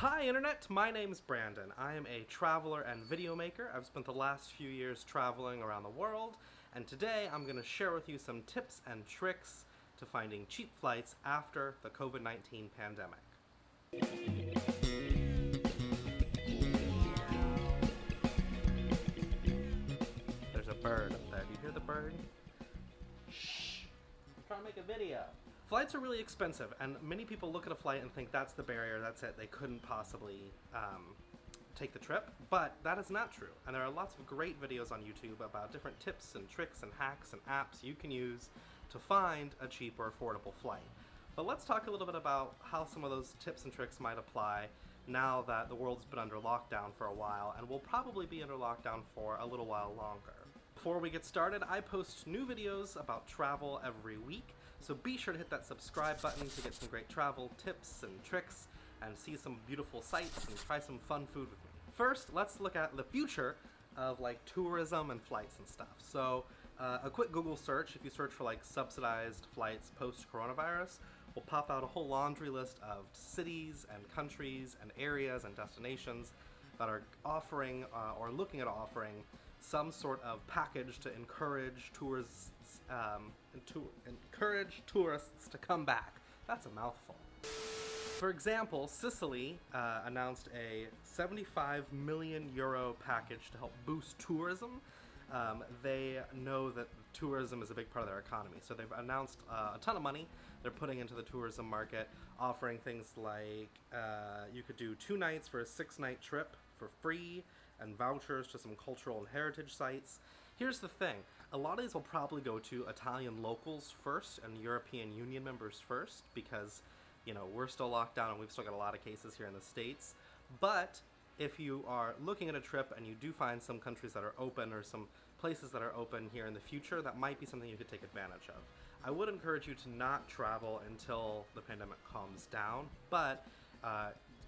Hi Internet, my name's Brandon. I am a traveler and video maker. I've spent the last few years traveling around the world, and today I'm going to share with you some tips and tricks to finding cheap flights after the COVID-19 pandemic. There's a bird up there. Do you hear the bird? Shh! I'm trying to make a video. Flights are really expensive, and many people look at a flight and think that's the barrier, that's it, they couldn't possibly take the trip, but that is not true. And there are lots of great videos on YouTube about different tips and tricks and hacks and apps you can use to find a cheap or affordable flight. But let's talk a little bit about how some of those tips and tricks might apply now that the world's been under lockdown for a while, and will probably be under lockdown for a little while longer. Before we get started, I post new videos about travel every week, so be sure to hit that subscribe button to get some great travel tips and tricks and see some beautiful sights and try some fun food with me. First, let's look at the future of like tourism and flights and stuff. So a quick Google search, if you search for like subsidized flights post-coronavirus, will pop out a whole laundry list of cities and countries and areas and destinations that are offering or looking at offering some sort of package to encourage tourists to come back. That's a mouthful. For example, Sicily announced a 75 million euro package to help boost tourism. They know that tourism is a big part of their economy, so they've announced a ton of money they're putting into the tourism market, offering things like you could do 2 nights for a 6-night trip for free, and vouchers to some cultural and heritage sites. Here's the thing, a lot of these will probably go to Italian locals first and European Union members first, because, you know, we're still locked down and we've still got a lot of cases here in the States. But if you are looking at a trip and you do find some countries that are open or some places that are open here in the future, that might be something you could take advantage of. I would encourage you to not travel until the pandemic calms down, but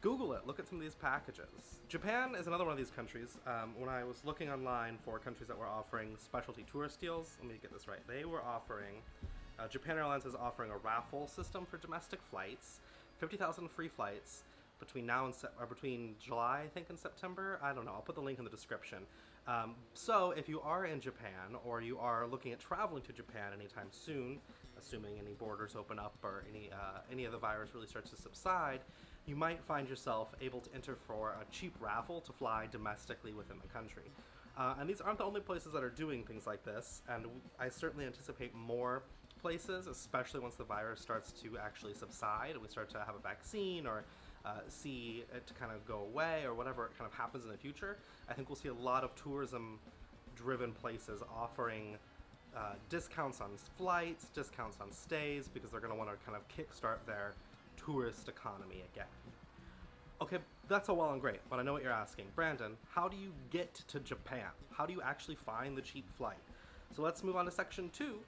Google it, look at some of these packages. Japan is another one of these countries. When I was looking online for countries that were offering specialty tourist deals, let me get this right, they were offering, Japan Airlines is offering a raffle system for domestic flights, 50,000 free flights, between now and between July, I think, and September. I don't know. I'll put the link in the description. So if you are in Japan, or you are looking at traveling to Japan anytime soon, assuming any borders open up or any of the virus really starts to subside, you might find yourself able to enter for a cheap raffle to fly domestically within the country. And these aren't the only places that are doing things like this, and I certainly anticipate more places, especially once the virus starts to actually subside and we start to have a vaccine or see it to kind of go away or whatever it kind of happens in the future. I think we'll see a lot of tourism-driven places offering discounts on flights, discounts on stays, because they're going to want to kind of kickstart their tourist economy again. Okay, that's all well and great, but I know what you're asking. Brandon, how do you get to Japan? How do you actually find the cheap flight? So let's move on to section 2,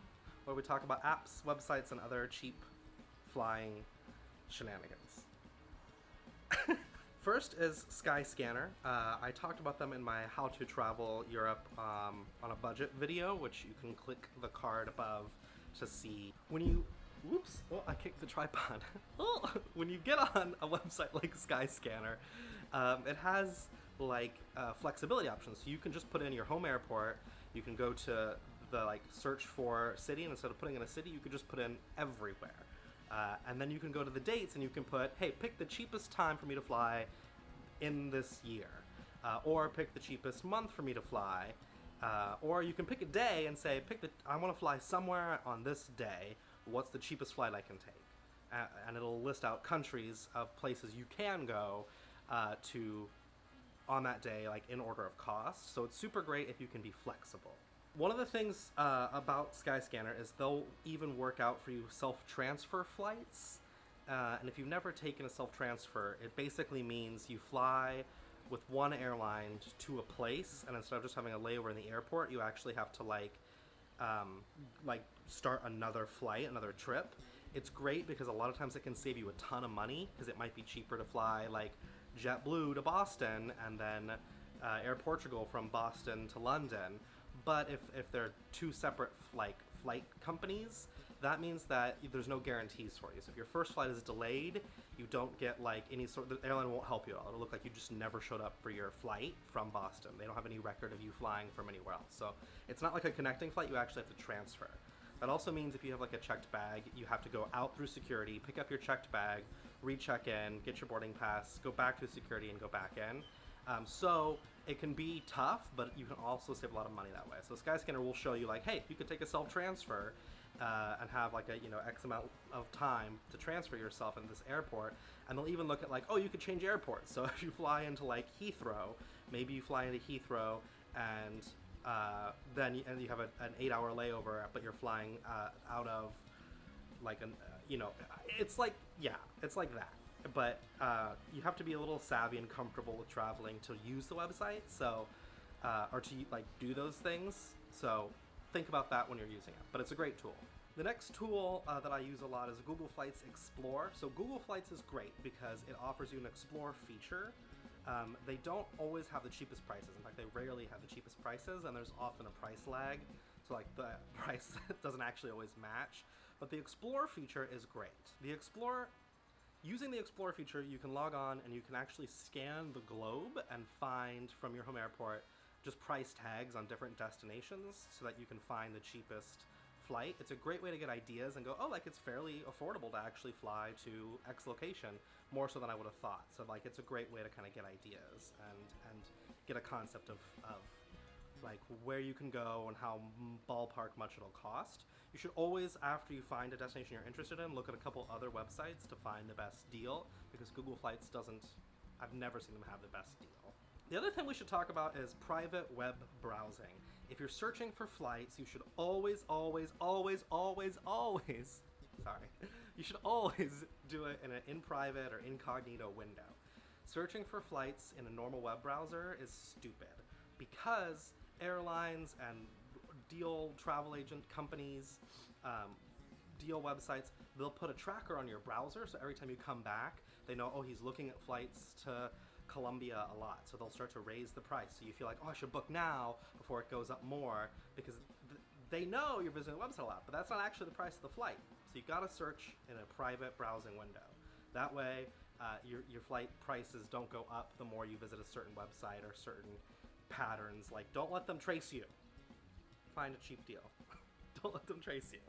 where we talk about apps, websites, and other cheap flying shenanigans. First is Skyscanner. I talked about them in my How to Travel Europe on a Budget video, which you can click the card above to see. When you Whoops! Oh, I kicked the tripod. When you get on a website like Skyscanner, it has like flexibility options. So you can just put in your home airport. You can go to the like search for city, and instead of putting in a city, you could just put in everywhere. And then you can go to the dates and you can put, hey, pick the cheapest time for me to fly in this year, or pick the cheapest month for me to fly, or you can pick a day and say, I want to fly somewhere on this day. What's the cheapest flight I can take? And it'll list out countries of places you can go to on that day, like in order of cost. So it's super great if you can be flexible. One of the things about Skyscanner is they'll even work out for you self-transfer flights. And if you've never taken a self-transfer, it basically means you fly with one airline to a place, and instead of just having a layover in the airport, you actually have to like start another flight, another trip. It's great because a lot of times it can save you a ton of money, because it might be cheaper to fly like JetBlue to Boston and then Air Portugal from Boston to London. But if they're two separate flight companies, that means that there's no guarantees for you. So if your first flight is delayed, you don't get like any sort. The airline won't help you at all. It'll look like you just never showed up for your flight from Boston. They don't have any record of you flying from anywhere else. So it's not like a connecting flight. You actually have to transfer. That also means if you have like a checked bag, you have to go out through security, pick up your checked bag, recheck in, get your boarding pass, go back through security, and go back in. So it can be tough, but you can also save a lot of money that way. So Skyscanner will show you like, hey, you could take a self-transfer and have like a X amount of time to transfer yourself in this airport. And they'll even look at like, oh, you could change airports. So if you fly into like Heathrow, maybe you fly into Heathrow and then you have an 8-hour layover, but you're flying out of like it's like that. But you have to be a little savvy and comfortable with traveling to use the website, so or to like do those things. So think about that when you're using it. But it's a great tool. The next tool that I use a lot is Google Flights Explore. So Google Flights is great because it offers you an Explore feature. They don't always have the cheapest prices. In fact, they rarely have the cheapest prices, and there's often a price lag. So like the price doesn't actually always match. But the Explore feature is great. Using the Explore feature, you can log on and you can actually scan the globe and find from your home airport just price tags on different destinations so that you can find the cheapest flight. It's a great way to get ideas and go, oh, like it's fairly affordable to actually fly to X location, more so than I would have thought. So like it's a great way to kind of get ideas and get a concept of like where you can go and how ballpark much it'll cost. You should always, after you find a destination you're interested in, look at a couple other websites to find the best deal, because Google Flights doesn't, I've never seen them have the best deal. The other thing we should talk about is private web browsing. If you're searching for flights, you should always, sorry, you should always do it in private or incognito window. Searching for flights in a normal web browser is stupid, because airlines and travel agent companies, deal websites, they'll put a tracker on your browser, so every time you come back, they know, oh, he's looking at flights to Colombia a lot, so they'll start to raise the price. So you feel like, oh, I should book now before it goes up more, because they know you're visiting the website a lot, but that's not actually the price of the flight. So you gotta search in a private browsing window. That way, your flight prices don't go up the more you visit a certain website or certain patterns. Like, don't let them trace you. Find a cheap deal. Don't let them trace you.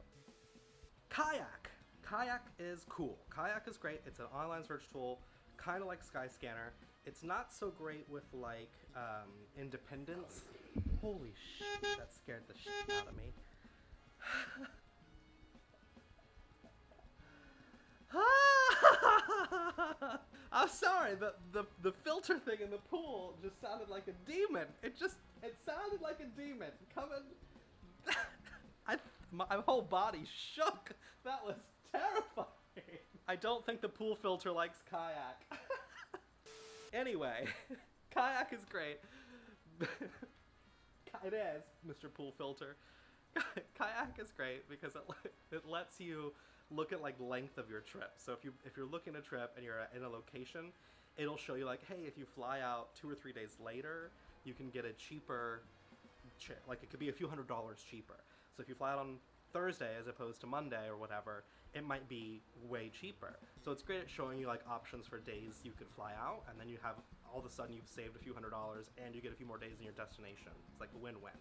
Kayak. Kayak is cool. Kayak is great. It's an online search tool, kind of like Skyscanner. It's not so great with like independence. Holy shit, that scared the shit out of me. I'm sorry, the filter thing in the pool just sounded like a demon. It sounded like a demon coming. My whole body shook. That was terrifying. I don't think the pool filter likes kayak. Anyway, kayak is great. It is, Mr. Pool Filter. Kayak is great because it lets you look at like length of your trip. So if you're looking at a trip and you're in a location, it'll show you like, hey, if you fly out 2 or 3 days later, you can get a cheaper trip. Like it could be a few $100s cheaper. So if you fly out on Thursday as opposed to Monday or whatever, it might be way cheaper. So it's great at showing you like options for days you could fly out, and then you have all of a sudden you've saved a few $100s and you get a few more days in your destination. It's like a win-win.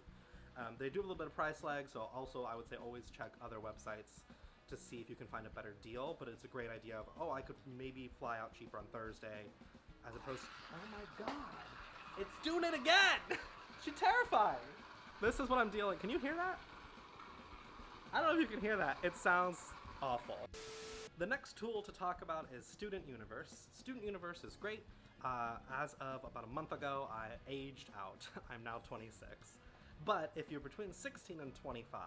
They do have a little bit of price lag, so also I would say always check other websites to see if you can find a better deal, but it's a great idea of, oh, I could maybe fly out cheaper on Thursday as opposed to, oh my god, it's doing it again! She's terrifying! This is what I'm dealing, can you hear that? I don't know if you can hear that. It sounds awful. The next tool to talk about is Student Universe. Student Universe is great. As of about a month ago, I aged out. I'm now 26. But if you're between 16 and 25,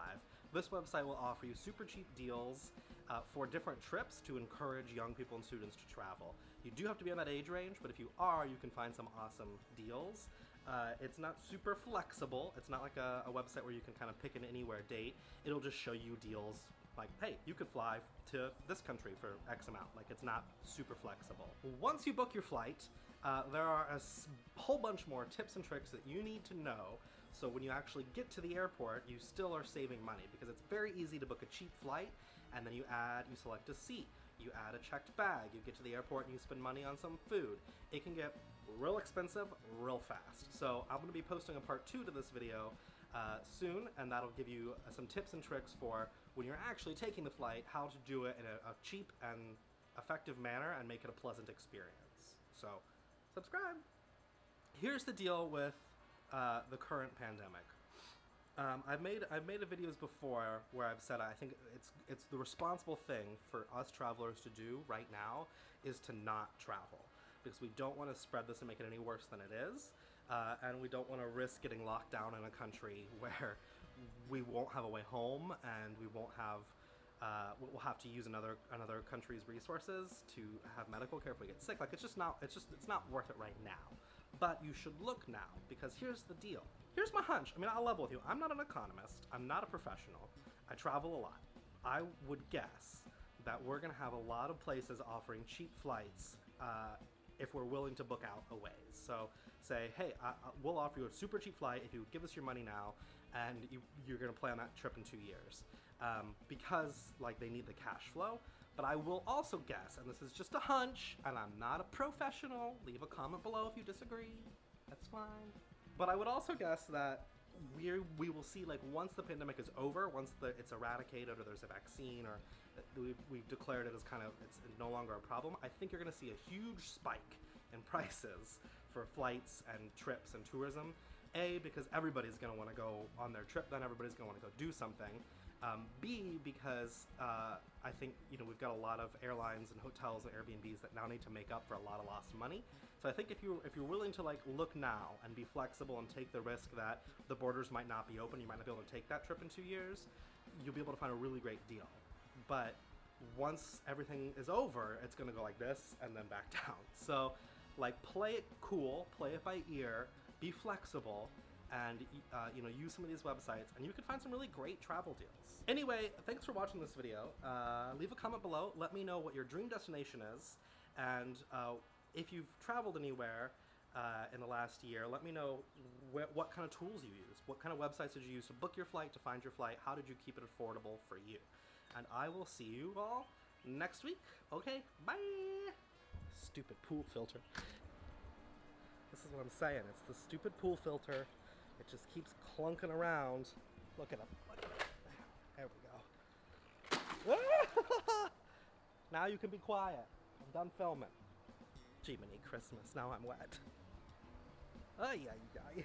this website will offer you super cheap deals for different trips to encourage young people and students to travel. You do have to be in that age range, but if you are, you can find some awesome deals. It's not super flexible. It's not like a website where you can kind of pick an anywhere date. It'll just show you deals like, hey, you could fly to this country for X amount. Like, it's not super flexible. Once you book your flight, there are a whole bunch more tips and tricks that you need to know, so when you actually get to the airport, you still are saving money, because it's very easy to book a cheap flight and then you select a seat, you add a checked bag, you get to the airport and you spend money on some food. It can get real expensive real fast. So I'm going to be posting a part 2 to this video soon, and that'll give you some tips and tricks for when you're actually taking the flight, how to do it in a cheap and effective manner and make it a pleasant experience. So subscribe. Here's the deal with the current pandemic. I've made videos before where I've said I think it's the responsible thing for us travelers to do right now is to not travel, because we don't want to spread this and make it any worse than it is, and we don't want to risk getting locked down in a country where we won't have a way home and we won't have we'll have to use another country's resources to have medical care if we get sick. Like, it's not worth it right now. But you should look now, because here's the deal. Here's my hunch. I mean, I'll level with you. I'm not an economist. I'm not a professional. I travel a lot. I would guess that we're going to have a lot of places offering cheap flights if we're willing to book out a ways. So say, hey, we'll offer you a super cheap flight if you give us your money now, and you're going to plan that trip in 2 years. Because, like, they need the cash flow. But I will also guess, and this is just a hunch, and I'm not a professional, leave a comment below if you disagree, that's fine. But I would also guess that we will see, like, once the pandemic is over, once it's eradicated or there's a vaccine, or we've declared it as kind of, it's no longer a problem, I think you're going to see a huge spike in prices for flights and trips and tourism. A, because everybody's going to want to go on their trip, then everybody's going to want to go do something. B, because I think, we've got a lot of airlines and hotels and Airbnbs that now need to make up for a lot of lost money. So I think if you're willing to, like, look now and be flexible and take the risk that the borders might not be open, you might not be able to take that trip in 2 years, you'll be able to find a really great deal. But once everything is over, it's going to go like this and then back down. So, like, play it cool, play it by ear, be flexible, and use some of these websites, and you can find some really great travel deals. Anyway, thanks for watching this video. Leave a comment below. Let me know what your dream destination is, and if you've traveled anywhere in the last year, let me know what kind of tools you used. What kind of websites did you use to book your flight, to find your flight? How did you keep it affordable for you? And I will see you all next week. Okay, bye! Stupid pool filter. This is what I'm saying. It's the stupid pool filter. It just keeps clunking around. Look at it. Look at it. There we go. Now you can be quiet. I'm done filming. Jiminy Christmas. Now I'm wet. Ay, ay, ay.